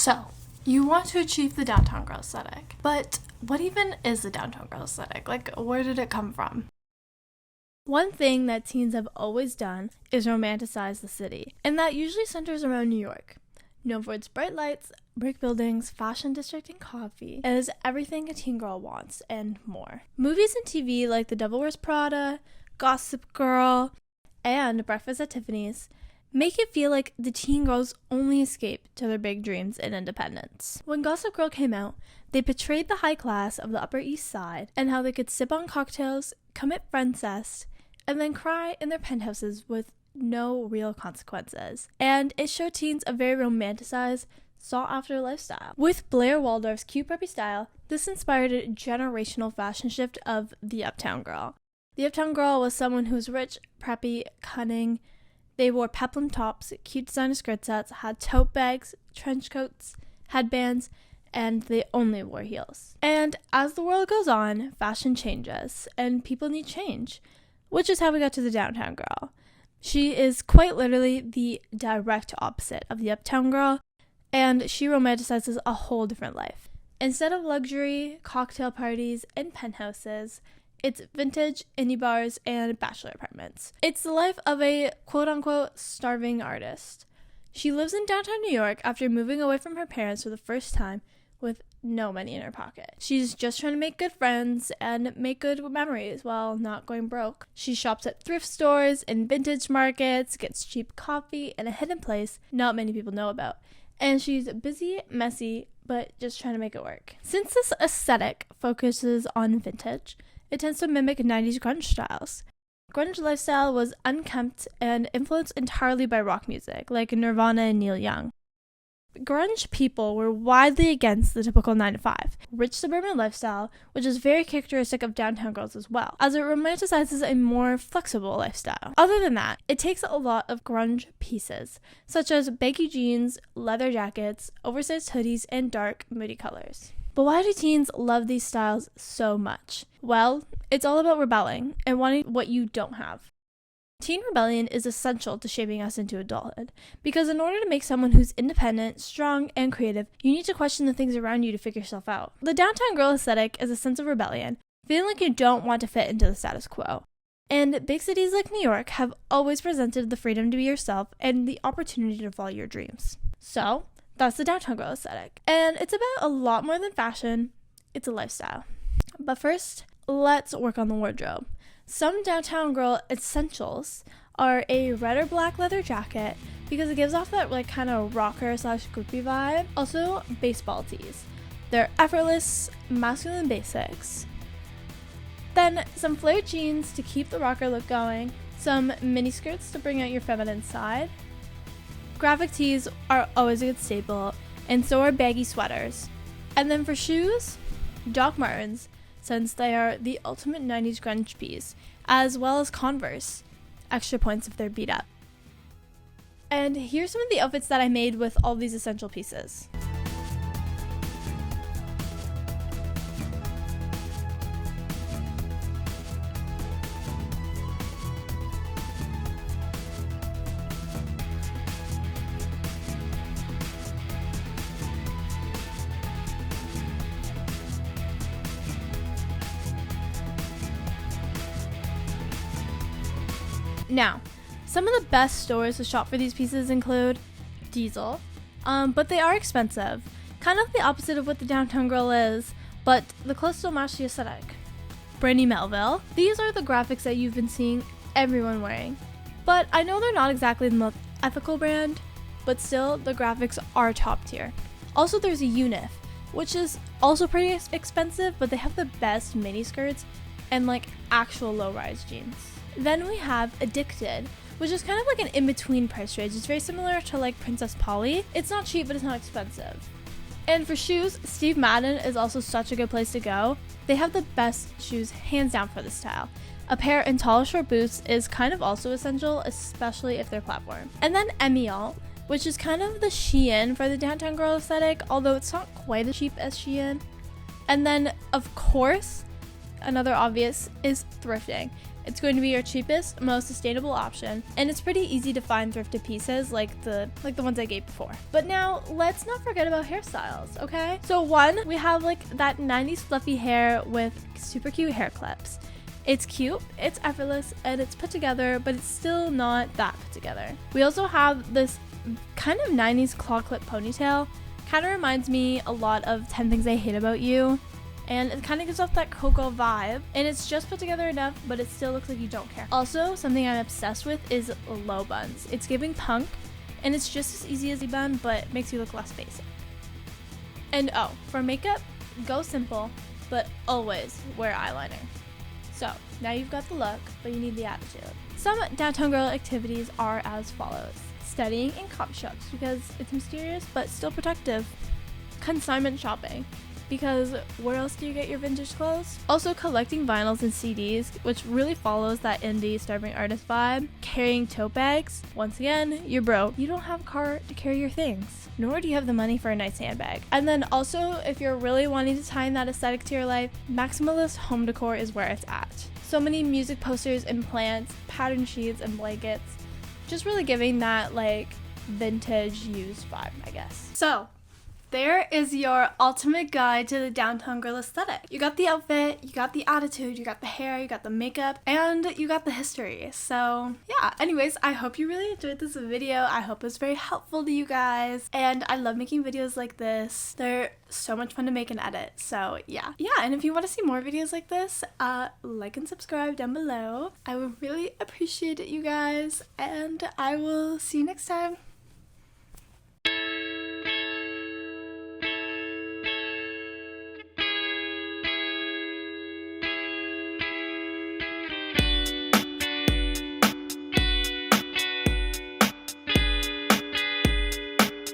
So, you want to achieve the downtown girl aesthetic, but what even is the downtown girl aesthetic? Like, where did it come from? One thing that teens have always done is romanticize the city, and that usually centers around New York. Known for its bright lights, brick buildings, fashion district, and coffee, it is everything a teen girl wants, and more. Movies and TV like The Devil Wears Prada, Gossip Girl, and Breakfast at Tiffany's make it feel like the teen girl's only escape to their big dreams and independence. When Gossip Girl came out, they portrayed the high class of the Upper East Side and how they could sip on cocktails, commit friendcest, and then cry in their penthouses with no real consequences. And it showed teens a very romanticized, sought-after lifestyle. With Blair Waldorf's cute preppy style, this inspired a generational fashion shift of the Uptown Girl. The Uptown Girl was someone who was rich, preppy, cunning. They wore peplum tops, cute designer skirt sets, had tote bags, trench coats, headbands, and they only wore heels. And as the world goes on, fashion changes, and people need change, which is how we got to the Downtown Girl. She is quite literally the direct opposite of the Uptown Girl, and she romanticizes a whole different life. Instead of luxury, cocktail parties, and penthouses, it's vintage, indie bars, and bachelor apartments. It's the life of a quote-unquote starving artist. She lives in downtown New York after moving away from her parents for the first time with no money in her pocket. She's just trying to make good friends and make good memories while not going broke. She shops at thrift stores and vintage markets, gets cheap coffee in a hidden place not many people know about. And she's busy, messy, but just trying to make it work. Since this aesthetic focuses on vintage, it tends to mimic 90s grunge styles. Grunge lifestyle was unkempt and influenced entirely by rock music, like Nirvana and Neil Young. Grunge people were widely against the typical 9-to-5, rich suburban lifestyle, which is very characteristic of downtown girls as well, as it romanticizes a more flexible lifestyle. Other than that, it takes a lot of grunge pieces, such as baggy jeans, leather jackets, oversized hoodies, and dark, moody colors. But why do teens love these styles so much? Well, it's all about rebelling and wanting what you don't have. Teen rebellion is essential to shaping us into adulthood, because in order to make someone who's independent, strong, and creative, you need to question the things around you to figure yourself out. The downtown girl aesthetic is a sense of rebellion, feeling like you don't want to fit into the status quo. And big cities like New York have always presented the freedom to be yourself and the opportunity to follow your dreams. So, that's the downtown girl aesthetic. And it's about a lot more than fashion, it's a lifestyle. But first, let's work on the wardrobe. Some downtown girl essentials are a red or black leather jacket because it gives off that kind of rocker / groupie vibe. Also, baseball tees. They're effortless, masculine basics. Then some flared jeans to keep the rocker look going. Some mini skirts to bring out your feminine side. Graphic tees are always a good staple, and so are baggy sweaters. And then for shoes, Doc Martens, since they are the ultimate 90s grunge piece, as well as Converse. Extra points if they're beat up. And here's some of the outfits that I made with all these essential pieces. Now, some of the best stores to shop for these pieces include Diesel, but they are expensive. Kind of the opposite of what the downtown girl is, but the clothes still match the aesthetic. Brandy Melville. These are the graphics that you've been seeing everyone wearing. But I know they're not exactly the most ethical brand, but still, the graphics are top tier. Also, there's a Unif, which is also pretty expensive, but they have the best mini skirts and actual low-rise jeans. Then we have Addicted, which is kind of an in-between price range. It's very similar to Princess Polly. It's not cheap, but it's not expensive. And for shoes, Steve Madden is also such a good place to go. They have the best shoes hands down for this style. A pair in tall short boots is kind of also essential, especially if they're platform. And then Emiel, which is kind of the Shein for the downtown girl aesthetic, although it's not quite as cheap as Shein. And then, of course, another obvious is thrifting. It's going to be your cheapest, most sustainable option, and it's pretty easy to find thrifted pieces like the ones I gave before. But now let's not forget about hairstyles, okay? So one, we have like that 90s fluffy hair with super cute hair clips. It's cute, it's effortless, and it's put together, but it's still not that put together. We also have this kind of 90s claw clip ponytail. Kind of reminds me a lot of 10 Things I Hate About You. And it kind of gives off that Coco vibe. And it's just put together enough, but it still looks like you don't care. Also, something I'm obsessed with is low buns. It's giving punk, and it's just as easy as a bun, but makes you look less basic. And oh, for makeup, go simple, but always wear eyeliner. So, now you've got the look, but you need the attitude. Some downtown girl activities are as follows. Studying in coffee shops, because it's mysterious, but still protective. Consignment shopping, because where else do you get your vintage clothes? Also collecting vinyls and CDs, which really follows that indie starving artist vibe. Carrying tote bags. Once again, you're broke. You don't have a car to carry your things, nor do you have the money for a nice handbag. And then also, if you're really wanting to tie in that aesthetic to your life, maximalist home decor is where it's at. So many music posters and plants, pattern sheets and blankets, just really giving that like vintage used vibe, I guess. So there is your ultimate guide to the downtown girl aesthetic. You got the outfit, you got the attitude, you got the hair, you got the makeup, and you got the history. So yeah, anyways, I hope you really enjoyed this video. I hope it was very helpful to you guys. And I love making videos like this. They're so much fun to make and edit. So yeah. And if you want to see more videos like this, like and subscribe down below. I would really appreciate it, you guys. And I will see you next time.